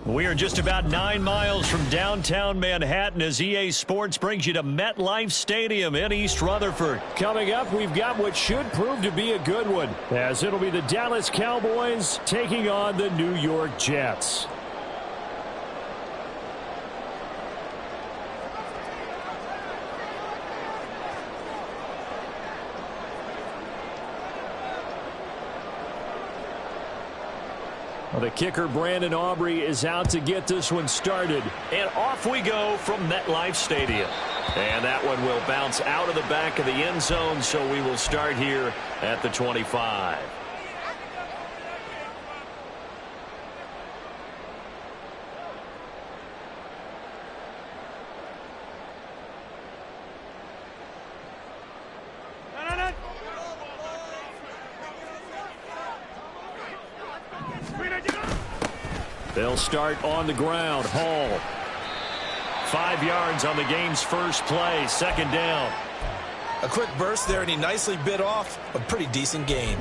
We are just about 9 miles from downtown Manhattan as EA Sports brings you to MetLife Stadium in East Rutherford. Coming up, we've got what should prove to be a good one, as it'll be the Dallas Cowboys taking on the New York Jets. Well, the kicker, Brandon Aubrey, is out to get this one started. And off we go from MetLife Stadium. And that one will bounce out of the back of the end zone, so we will start here at the 25. They'll start on the ground. Hall. 5 yards on the game's first play. Second down. A quick burst there, and he nicely bit off a pretty decent gain.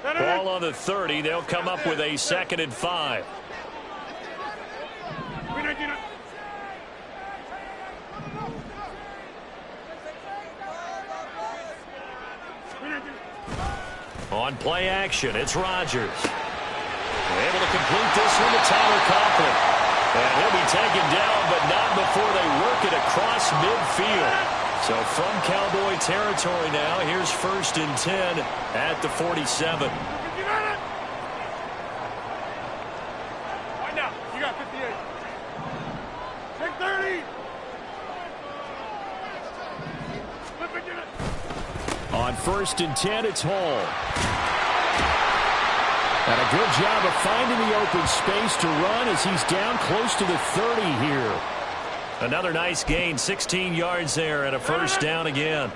Ball on the 30. They'll come up with a 2nd and 5. On play action, it's Rodgers. Able to complete this one to Tyler Conklin. And he'll be taken down, but not before they work it across midfield. So from Cowboy territory now, here's 1st and 10 at the 47. Right now, you got 58. Take 30. On 1st and 10, it's Hall. And a good job of finding the open space to run as he's down close to the 30 here. Another nice gain, 16 yards there, and a 1st down again.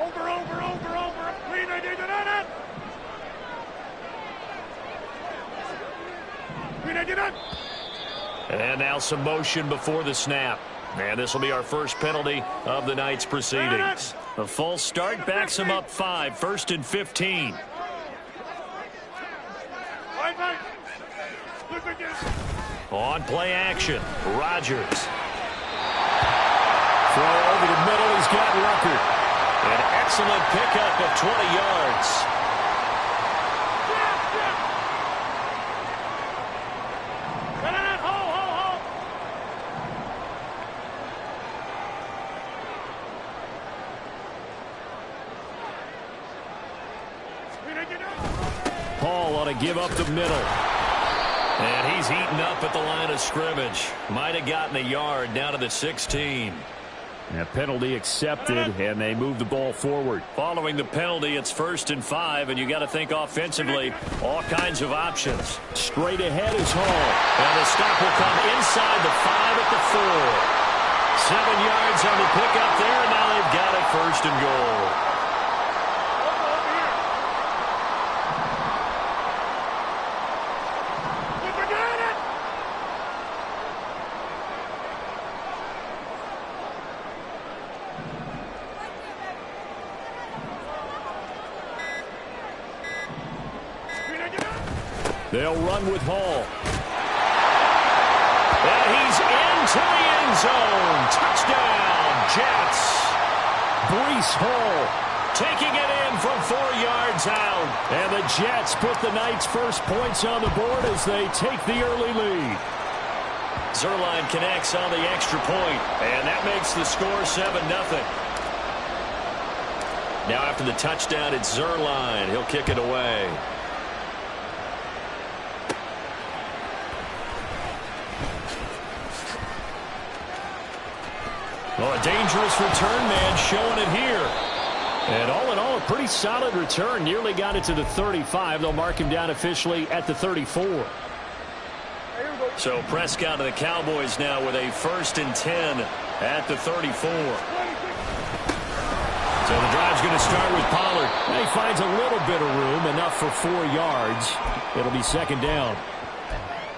Over. And now some motion before the snap. And this will be our first penalty of the night's proceedings. A false start backs him up 5. 1st and 15. On play action, Rodgers. Throw over the middle, he's got Rucker. An excellent pickup of 20 yards. Hall ought to give up the middle. And he's heating up at the line of scrimmage. Might have gotten a yard down to the 16. A penalty accepted, and they move the ball forward. Following the penalty, it's 1st and 5, and you got to think offensively, all kinds of options. Straight ahead is Hall. And the stop will come inside the 5 at the 4. 7 yards on the pickup there, and now they've got it 1st and goal. They'll run with Hall. And he's into the end zone. Touchdown, Jets. Breece Hall taking it in from 4 yards out. And the Jets put the night's first points on the board as they take the early lead. Zuerlein connects on the extra point, and that makes the score 7-0. Now after the touchdown, it's Zuerlein. He'll kick it away. Well, a dangerous return man showing it here. And all in all, a pretty solid return. Nearly got it to the 35. They'll mark him down officially at the 34. So Prescott and the Cowboys now with a 1st and 10 at the 34. So the drive's going to start with Pollard. And he finds a little bit of room, enough for 4 yards. It'll be 2nd down.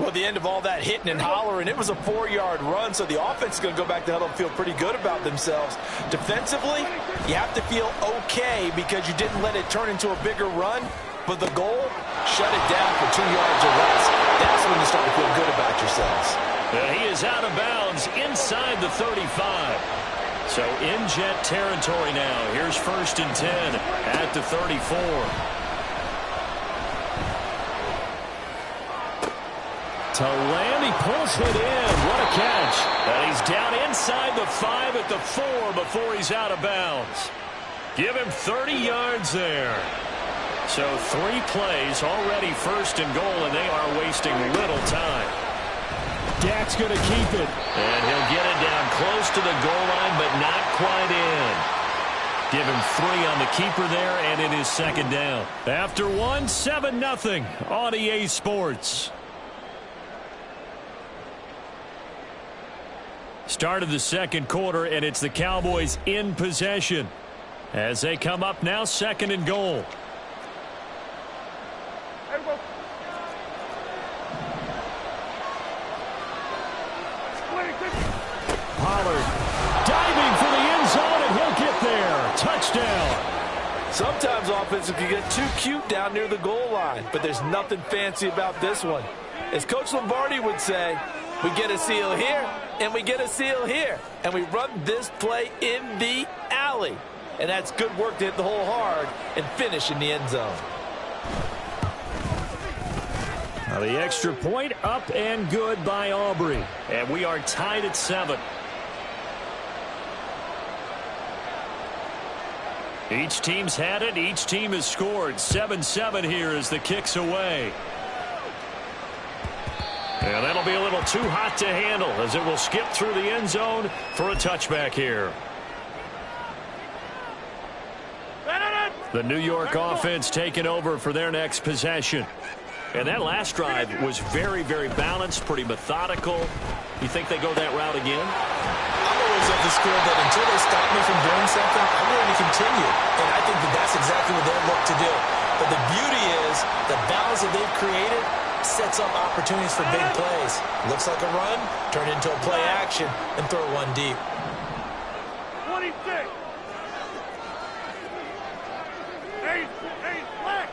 Well, the end of all that hitting and hollering, it was a 4-yard run, so the offense is going to go back to huddle and feel pretty good about themselves. Defensively, you have to feel okay because you didn't let it turn into a bigger run, but the goal, shut it down for 2 yards or less. That's when you start to feel good about yourselves. He is out of bounds inside the 35. So in Jet territory now. Here's 1st and 10 at the 34. To land, he pulls it in. What a catch. And he's down inside the 5 at the 4 before he's out of bounds. Give him 30 yards there. So 3 plays, already 1st and goal, and they are wasting little time. Dak's going to keep it. And he'll get it down close to the goal line, but not quite in. Give him 3 on the keeper there, and it is 2nd down. After 1, 7-0 on EA Sports. Start of the 2nd quarter, and it's the Cowboys in possession as they come up now 2nd and goal. Pollard diving for the end zone, and he'll get there. Touchdown. Sometimes offenses can get too cute down near the goal line, but there's nothing fancy about this one. As Coach Lombardi would say, we get a seal here, and we get a seal here, and we run this play in the alley. And that's good work to hit the hole hard and finish in the end zone. Now the extra point up and good by Aubrey. And we are tied at 7. Each team's had it. Each team has scored. 7-7 here as the kick's away. And that'll be a little too hot to handle as it will skip through the end zone for a touchback here. The New York offense taking over for their next possession. And that last drive was very, very balanced, pretty methodical. You think they go that route again? I'm always of the school that until they stop me from doing something, I'm going to continue. And I think that that's exactly what they'll look to do. But the beauty is the balance that they've created sets up opportunities for big plays. Looks like a run, turn it into a play action, and throw one deep. 26. Hey, flag.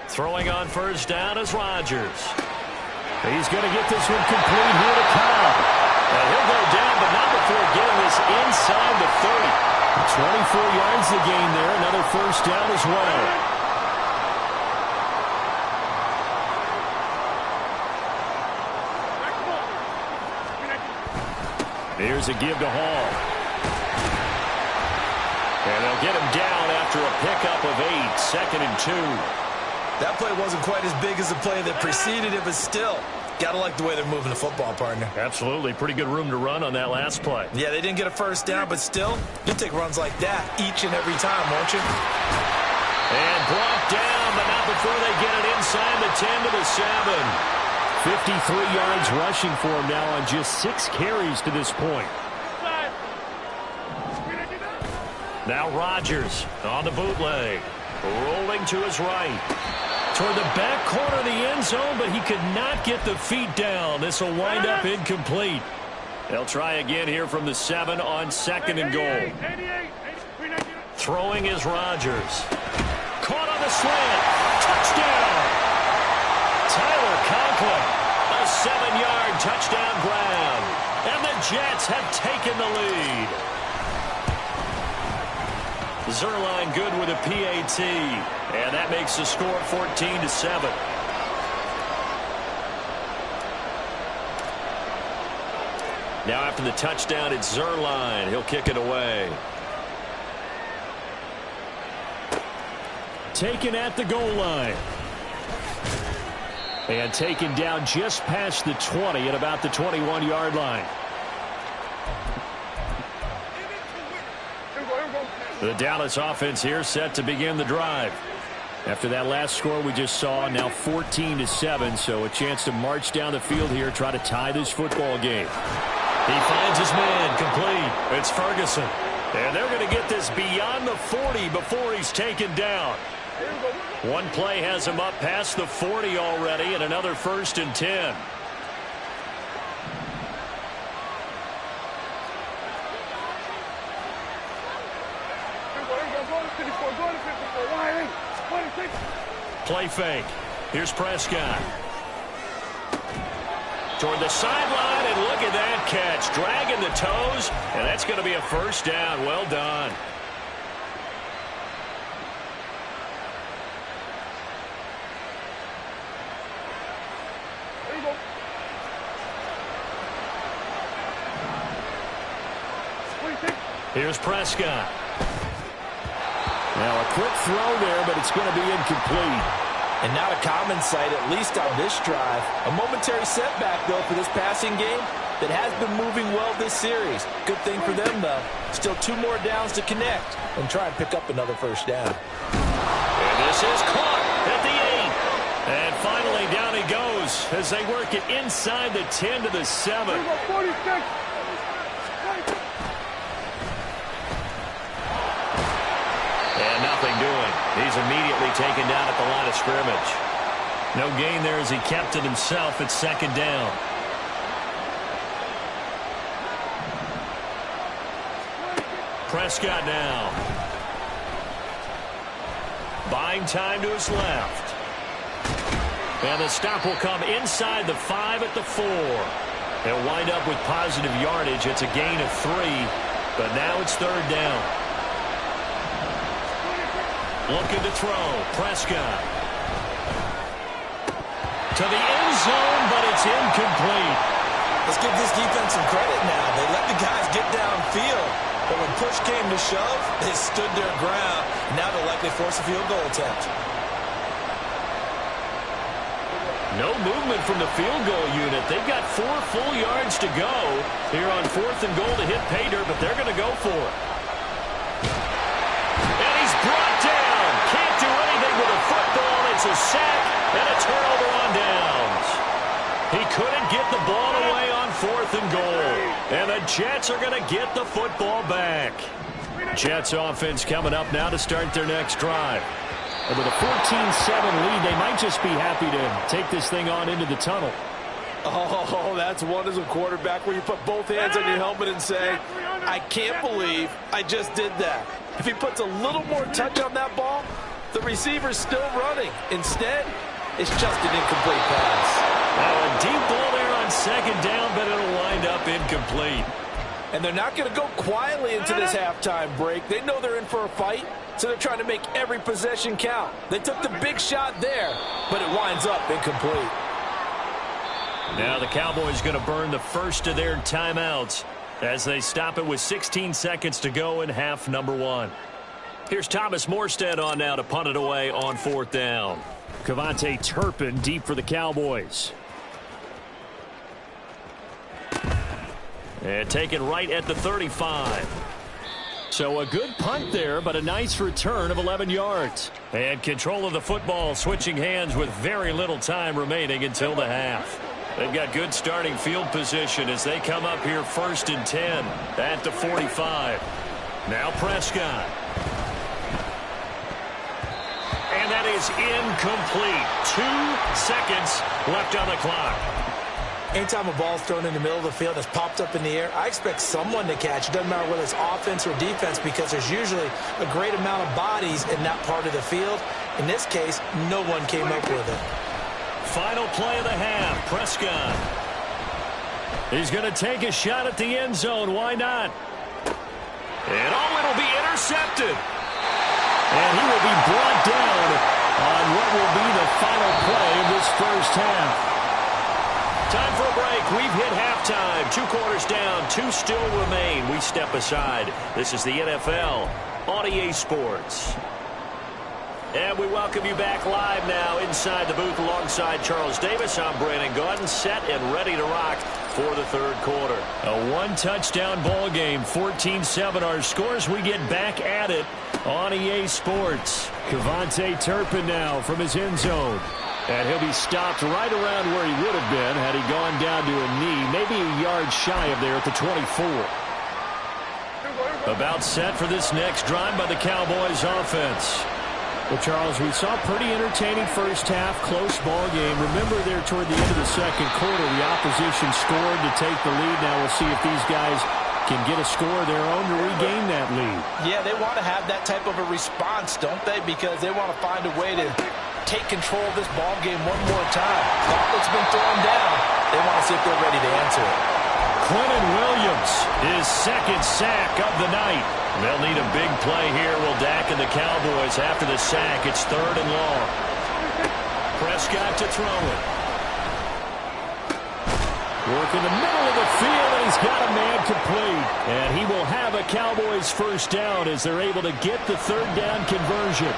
Throwing on 1st down is Rodgers. He's going to get this one complete here to Cobb. And he'll go down, but not before getting this inside the 30. 24 yards the gain there. Another 1st down as well. Here's a give to Hall. And they'll get him down after a pickup of 8. 2nd and 2. That play wasn't quite as big as the play that preceded it, but still, gotta like the way they're moving the football, partner. Absolutely. Pretty good room to run on that last play. Yeah, they didn't get a 1st down, but still, you'll take runs like that each and every time, won't you? And brought down, but not before they get it inside the 10 to the 7. 53 yards rushing for him now on just 6 carries to this point. Now Rodgers on the bootleg. Rolling to his right. Toward the back corner of the end zone, but he could not get the feet down. This will wind up incomplete. They'll try again here from the 7 on 2nd and goal. Throwing is Rodgers. Caught on the slant. Touchdown. Tyler Conklin. A 7-yard touchdown grab. And the Jets have taken the lead. Zerline good with a PAT. And that makes the score 14-7. Now after the touchdown, it's Zerline. He'll kick it away. Taken at the goal line. And taken down just past the 20 at about the 21-yard line. The Dallas offense here set to begin the drive. After that last score we just saw, now 14-7, so a chance to march down the field here, try to tie this football game. He finds his man, complete. It's Ferguson. And they're going to get this beyond the 40 before he's taken down. One play has him up past the 40 already, and another 1st and 10. Play fake. Here's Prescott. Toward the sideline, and look at that catch. Dragging the toes, and that's going to be a 1st down. Well done. There you go. Here's Prescott. Now a quick throw there, but it's going to be incomplete. And not a common sight, at least on this drive. A momentary setback, though, for this passing game that has been moving well this series. Good thing for them, though. Still 2 more downs to connect and try and pick up another 1st down. And this is caught at the 8. And finally down he goes as they work it inside the 10 to the 7. There you go, 46. And nothing doing. He's immediately taken down at the line of scrimmage. No gain there as he kept it himself at 2nd down. Prescott now. Buying time to his left. And the stop will come inside the 5 at the 4. They'll wind up with positive yardage. It's a gain of 3, but now it's 3rd down. Looking to throw. Prescott. To the end zone, but it's incomplete. Let's give this defense some credit now. They let the guys get downfield, but when push came to shove, they stood their ground. Now they'll likely force a field goal attempt. No movement from the field goal unit. They've got 4 full yards to go here on 4th and goal to hit pay dirt, but they're going to go for it. And he's brought down. Can't do anything with a football. It's a sack and a turnover on downs. He couldn't get the ball away on 4th and goal. And the Jets are going to get the football back. Jets offense coming up now to start their next drive. And with a 14-7 lead, they might just be happy to take this thing on into the tunnel. Oh, that's one as a quarterback where you put both hands on your helmet and say, I can't believe I just did that. If he puts a little more touch on that ball, the receiver's still running. Instead, it's just an incomplete pass. Now a deep ball there on 2nd down, but it'll wind up incomplete. And they're not going to go quietly into this halftime break. They know they're in for a fight, so they're trying to make every possession count. They took the big shot there, but it winds up incomplete. Now the Cowboys going to burn the first of their timeouts as they stop it with 16 seconds to go in half number 1. Here's Thomas Morstead on now to punt it away on 4th down. Cavante Turpin deep for the Cowboys. And taken right at the 35. So a good punt there, but a nice return of 11 yards. And control of the football switching hands with very little time remaining until the half. They've got good starting field position as they come up here 1st and 10 at the 45. Now Prescott. And that is incomplete. 2 seconds left on the clock. Anytime a ball's thrown in the middle of the field that's popped up in the air, I expect someone to catch. It doesn't matter whether it's offense or defense because there's usually a great amount of bodies in that part of the field. In this case, no one came up with it. Final play of the half, Prescott. He's going to take a shot at the end zone. Why not? And it'll be intercepted. And he will be brought down on what will be the final play of this first half. Time for a break. We've hit halftime. 2 quarters down. 2 still remain. We step aside. This is the NFL on EA Sports. And we welcome you back live now inside the booth alongside Charles Davis. I'm Brandon Gaudin, set and ready to rock for the 3rd quarter. A 1-touchdown ball game, 14-7 our scores. We get back at it on EA Sports. Cavante Turpin now from his end zone. And he'll be stopped right around where he would have been had he gone down to a knee, maybe a yard shy of there at the 24. About set for this next drive by the Cowboys offense. Well, Charles, we saw a pretty entertaining first half, close ball game. Remember there toward the end of the second quarter, the opposition scored to take the lead. Now we'll see if these guys can get a score of their own to regain that lead. Yeah, they want to have that type of a response, don't they? Because they want to find a way to take control of this ball game one more time. Gauntlet's been thrown down. They want to see if they're ready to answer it. Quentin Williams, his second sack of the night. They'll need a big play here. Will Dak and the Cowboys after the sack. It's 3rd and long. Prescott to throw it. Work in the middle of the field, and he's got a man complete. And he will have a Cowboys first down as they're able to get the 3rd down conversion.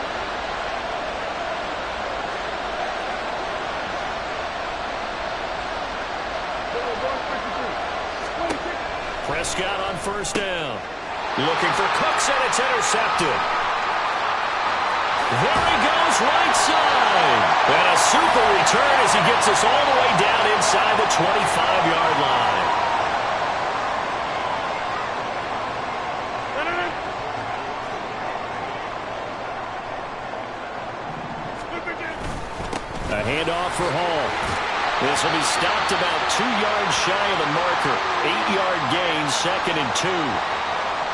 Prescott on first down. Looking for Cooks, and it's intercepted. There he goes, right side. And a super return as he gets us all the way down inside the 25-yard line. A handoff for Hall. This will be stopped about 2 yards shy of the marker. 8-yard gain, 2nd and 2.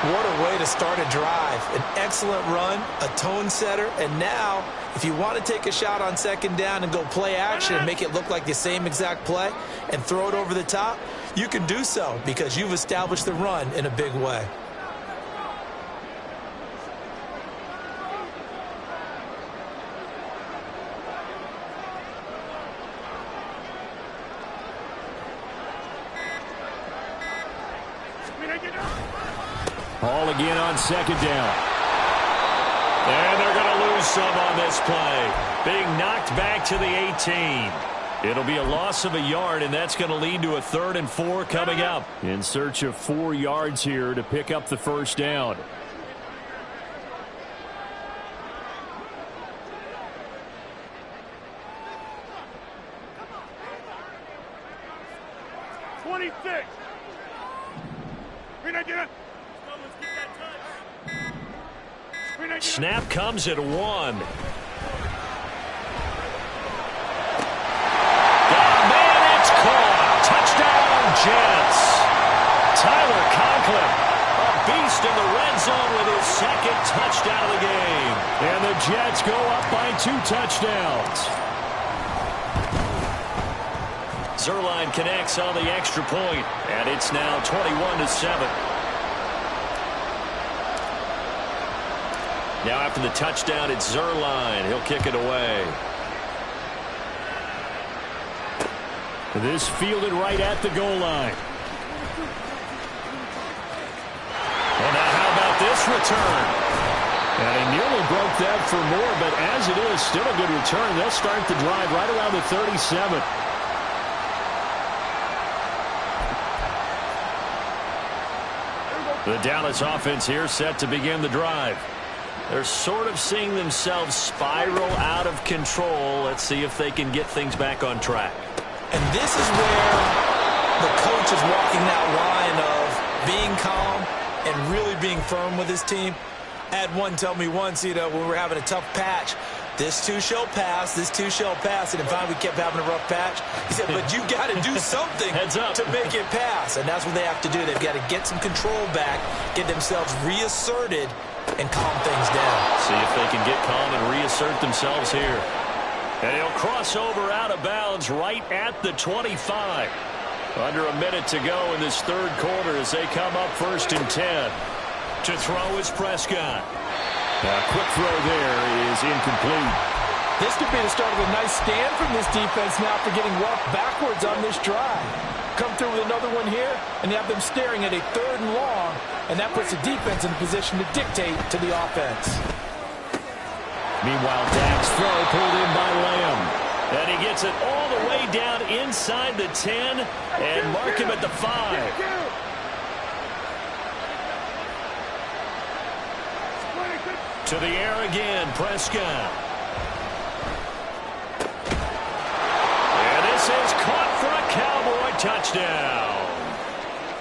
What a way to start a drive. An excellent run, a tone setter, and now if you want to take a shot on 2nd down and go play action and make it look like the same exact play and throw it over the top, you can do so because you've established the run in a big way. Hall again on 2nd down. And they're going to lose some on this play. Being knocked back to the 18. It'll be a loss of a yard, and that's going to lead to a 3rd and 4 coming up. In search of 4 yards here to pick up the first down. Snap comes at 1. Man, it's caught. Touchdown, Jets. Tyler Conklin, a beast in the red zone with his 2nd touchdown of the game. And the Jets go up by 2 touchdowns. Zerline connects on the extra point, and it's now 21-7. Now after the touchdown, it's Zerline. He'll kick it away. This fielded right at the goal line. And now how about this return? And he nearly broke that for more, but as it is, still a good return. They'll start the drive right around the 37. The Dallas offense here set to begin the drive. They're sort of seeing themselves spiral out of control. Let's see if they can get things back on track. And this is where the coach is walking that line of being calm and really being firm with his team. I had one tell me once, when we were having a tough patch, this too shall pass, this too shall pass. And finally we kept having a rough patch. He said, but you got to do something to make it pass. And that's what they have to do. They've got to get some control back, get themselves reasserted, and calm things down. See if they can get calm and reassert themselves here. And he'll cross over out of bounds right at the 25. Under a minute to go in this 3rd quarter as they come up 1st and 10. To throw is Prescott. A quick throw there is incomplete. This could be the start of a nice stand from this defense now after getting walked backwards on this drive. Come through with another one here, and you have them staring at a 3rd and long, and that puts the defense in a position to dictate to the offense. Meanwhile, Dak's throw pulled in by Lamb. And he gets it all the way down inside the 10 and mark him at the 5. To the air again, Prescott. And this is caught for a Cowboy touchdown.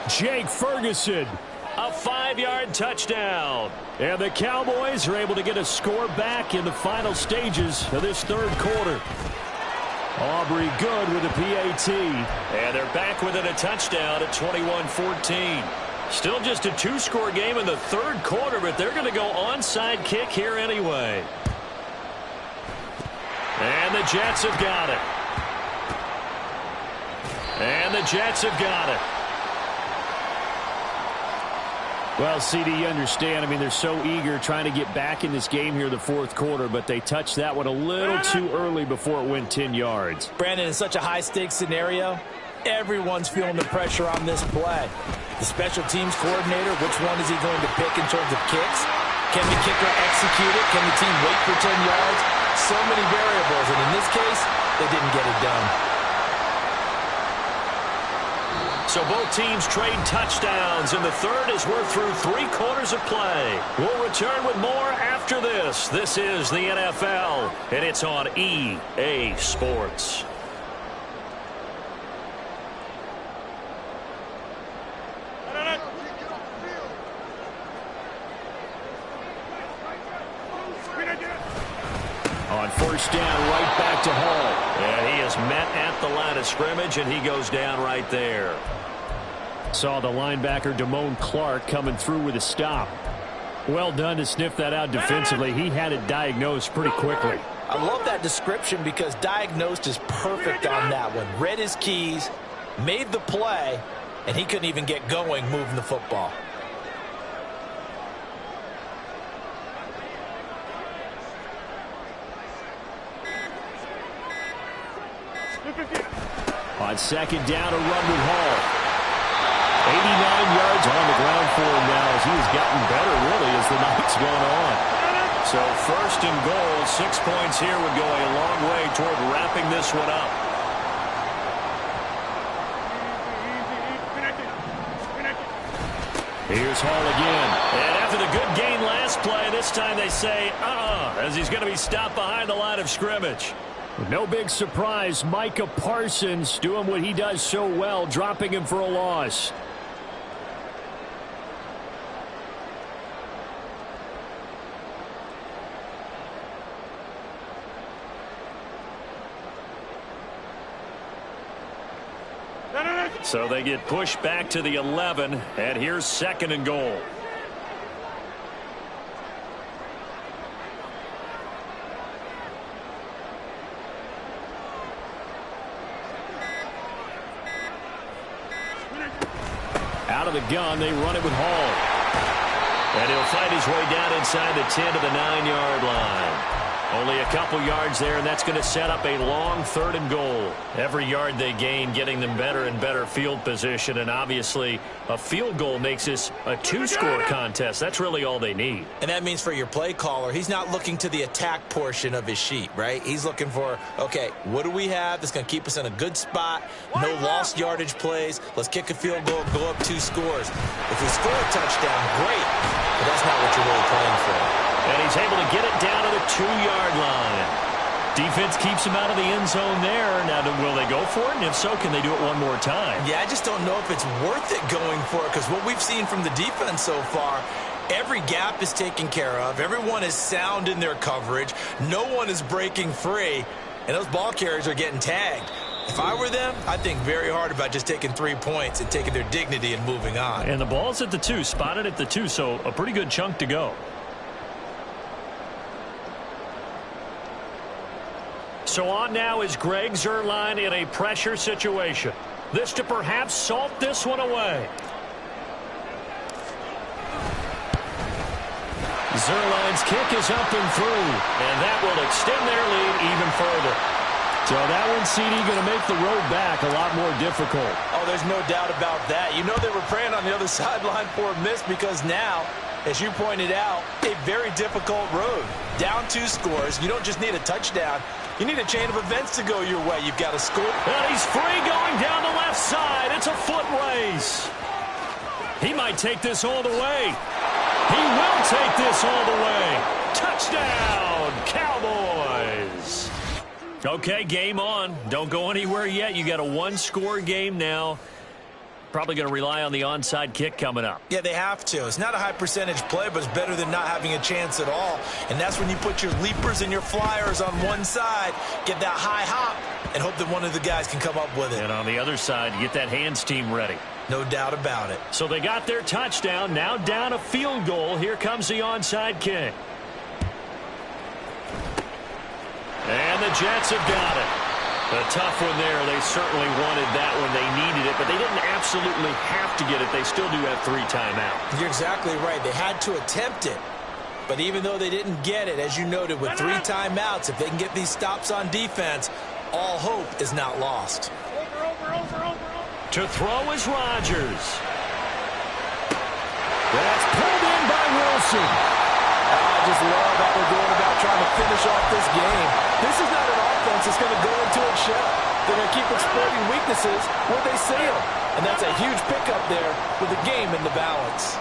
Jake Ferguson A 5-yard touchdown. And the Cowboys are able to get a score back in the final stages of this third quarter. Aubrey good with a PAT. And they're back within a touchdown at 21-14. Still just a 2-score game in the third quarter, but they're going to go onside kick here anyway. And the Jets have got it. And the Jets have got it. Well, CD, you understand. I mean, they're so eager trying to get back in this game here in the fourth quarter, but they touched that one a little too early before it went 10 yards. Brandon, in such a high-stakes scenario, everyone's feeling the pressure on this play. The special teams coordinator, which one is he going to pick in terms of kicks? Can the kicker execute it? Can the team wait for 10 yards? So many variables, and in this case, they didn't get it done. So both teams trade touchdowns, and the third as we're through 3 quarters of play. We'll return with more after this. This is the NFL, and it's on EA Sports. On first down, right back to Hall. And he is met at the line of scrimmage, and he goes down right there. Saw the linebacker Damone Clark coming through with a stop. Well done to sniff that out defensively. He had it diagnosed pretty quickly. I love that description because diagnosed is perfect on that one. Read his keys, made the play, and he couldn't even get going moving the football. On second down, a run with Hall. 89 yards on the ground for him now as he's gotten better, really, as the night's gone on. So first and goal, 6 points here would go a long way toward wrapping this one up. Here's Hall again. And after the good gain last play, this time they say, as he's going to be stopped behind the line of scrimmage. No big surprise, Micah Parsons doing what he does so well, dropping him for a loss. So they get pushed back to the 11, and here's second and goal. Out of the gun, they run it with Hall. And he'll fight his way down inside the 10 to the 9-yard line. Only a couple yards there, and that's going to set up a long third and goal. Every yard they gain getting them better and better field position, and obviously a field goal makes this a 2-score contest. That's really all they need. And that means for your play caller, he's not looking to the attack portion of his sheet, right? He's looking for, okay, what do we have that's going to keep us in a good spot? No lost yardage plays. Let's kick a field goal, go up 2 scores. If we score a touchdown, great, but that's not what you're really playing for. And he's able to get it down to the 2-yard line. Defense keeps him out of the end zone there. Now, will they go for it? And if so, can they do it one more time? Yeah, I just don't know if it's worth it going for it because what we've seen from the defense so far, every gap is taken care of. Everyone is sound in their coverage. No one is breaking free. And those ball carriers are getting tagged. If I were them, I'd think very hard about just taking 3 points and taking their dignity and moving on. And the ball's at the 2, spotted at the 2, so a pretty good chunk to go. So on now is Greg Zuerlein in a pressure situation. This to perhaps salt this one away. Zuerlein's kick is up and through, and that will extend their lead even further. So that one, CD, going to make the road back a lot more difficult. Oh, there's no doubt about that. You know they were praying on the other sideline for a miss because now, as you pointed out, a very difficult road. Down 2 scores. You don't just need a touchdown. You need a chain of events to go your way. You've got to score. And he's free going down the left side. It's a foot race. He might take this all the way. He will take this all the way. Touchdown, Cowboys. Okay, game on. Don't go anywhere yet. You got a 1-score game now. Probably going to rely on the onside kick coming up. Yeah, they have to. It's not a high percentage play, but it's better than not having a chance at all. And that's when you put your leapers and your flyers on one side, get that high hop, and hope that one of the guys can come up with it. And on the other side, get that hands team ready. No doubt about it. So they got their touchdown. Now down a field goal. Here comes the onside kick. And the Jets have got it. A tough one there. They certainly wanted that when they needed it, but they didn't absolutely have to get it. They still do have 3 timeouts. You're exactly right. They had to attempt it. But even though they didn't get it, as you noted, with 3 timeouts, if they can get these stops on defense, all hope is not lost. To throw is Rodgers. That's pulled in by Wilson. I just love how they're going about trying to finish off this game. This is not an offense that's going to go into a shell. They're going to keep exploiting weaknesses where they see them. And that's a huge pickup there with the game in the balance.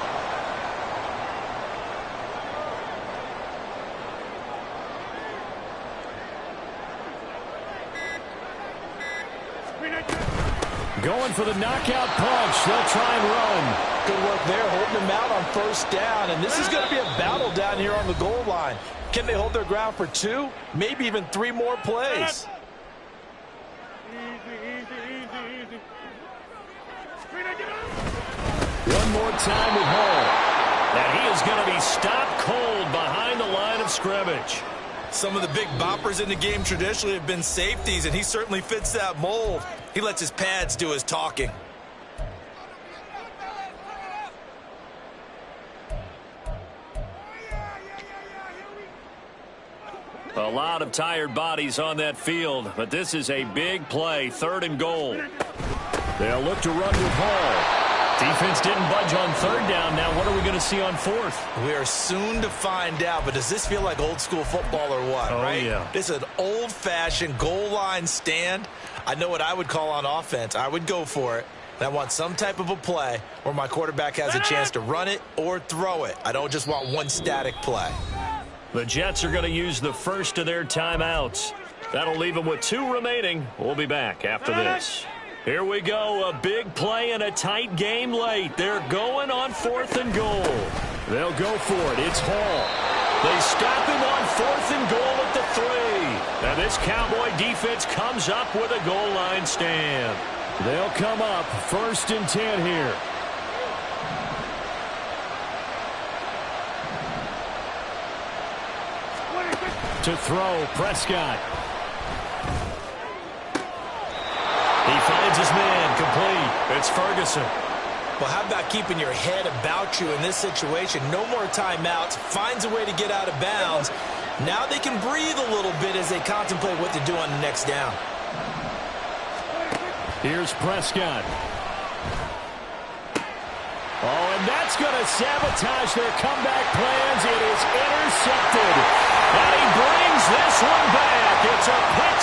Going for the knockout punch. They'll try and run. Good work there, holding them out on first down. And this is going to be a battle down here on the goal line. Can they hold their ground for 2, maybe even 3 more plays? Easy. One more time with Hall. And he is going to be stopped cold behind the line of scrimmage. Some of the big boppers in the game traditionally have been safeties, and he certainly fits that mold. He lets his pads do his talking. A lot of tired bodies on that field, but this is a big play, 3rd and goal. They'll look to run with Hall. Defense didn't budge on 3rd down. Now what are we going to see on 4th? We are soon to find out, but does this feel like old school football or what, right? Yeah. This is an old-fashioned goal line stand. I know what I would call on offense. I would go for it. And I want some type of a play where my quarterback has a chance to run it or throw it. I don't just want one static play. The Jets are going to use the first of their timeouts. That'll leave them with 2 remaining. We'll be back after this. Here we go, a big play and a tight game late. They're going on 4th and goal. They'll go for it. It's Hall. They stop him on 4th and goal at the 3. And this Cowboy defense comes up with a goal line stand. They'll come up 1st and 10 here. To throw, Prescott. He finds his man, complete. It's Ferguson. Well, how about keeping your head about you in this situation? No more timeouts. Finds a way to get out of bounds. Now they can breathe a little bit as they contemplate what to do on the next down. Here's Prescott. Oh, and that's going to sabotage their comeback plans. It is intercepted. And he brings this one back. It's a pick